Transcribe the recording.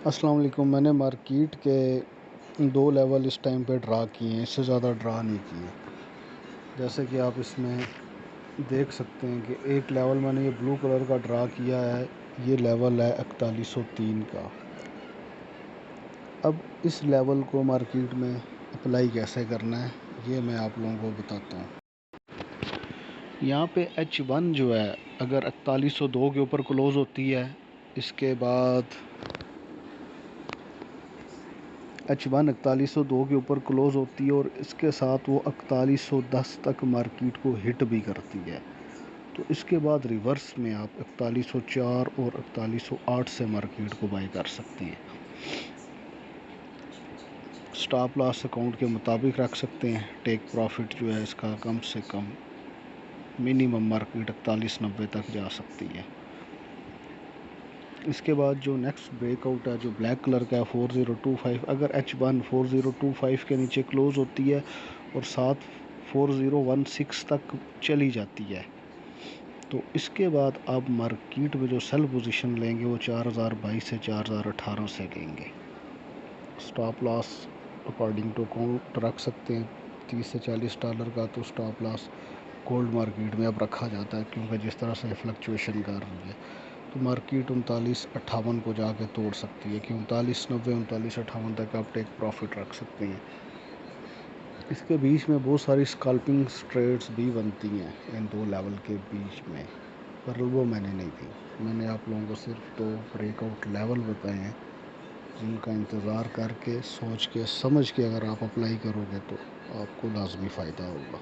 अस्सलाम वालेकुम। मैंने मार्केट के 2 लेवल इस टाइम पे ड्रा किए हैं, इससे ज़्यादा ड्रा नहीं किए। जैसे कि आप इसमें देख सकते हैं कि एक लेवल मैंने ये ब्लू कलर का ड्रा किया है, ये लेवल है 4103 का। अब इस लेवल को मार्केट में अप्लाई कैसे करना है ये मैं आप लोगों को बताता हूँ। यहाँ पे H1 जो है अगर 4102 के ऊपर क्लोज़ होती है, इसके बाद H1 4102 के ऊपर क्लोज़ होती है और इसके साथ वो 4110 तक मार्केट को हिट भी करती है, तो इसके बाद रिवर्स में आप 4104 और 4108 से मार्केट को बाई कर सकते हैं। स्टॉप लॉस अकाउंट के मुताबिक रख सकते हैं। टेक प्रॉफिट जो है इसका कम से कम मिनिमम मार्केट 4190 तक जा सकती है। इसके बाद जो नेक्स्ट ब्रेकआउट है जो ब्लैक कलर का है 4025, अगर H1 4025 के नीचे क्लोज़ होती है और साथ 4016 तक चली जाती है, तो इसके बाद आप मार्केट में जो सेल पोजीशन लेंगे वो 4022 से 4018 से लेंगे। Stop loss according to account रख सकते हैं $30 से $40 का। तो स्टॉप लॉस गोल्ड मार्केट में अब रखा जाता है, क्योंकि जिस तरह से फ्लक्चुएशन कर रही है तो मार्केट 3958 को जाके तोड़ सकती है कि 3990 3958 तक आप टेक प्रॉफिट रख सकते हैं। इसके बीच में बहुत सारी स्कैल्पिंग ट्रेड्स भी बनती हैं इन 2 लेवल के बीच में, पर वो मैंने नहीं दी। मैंने आप लोगों को सिर्फ 2 ब्रेकआउट लेवल बताए हैं जिनका इंतज़ार करके सोच के समझ के अगर आप अप्लाई करोगे तो आपको लाजमी फ़ायदा होगा।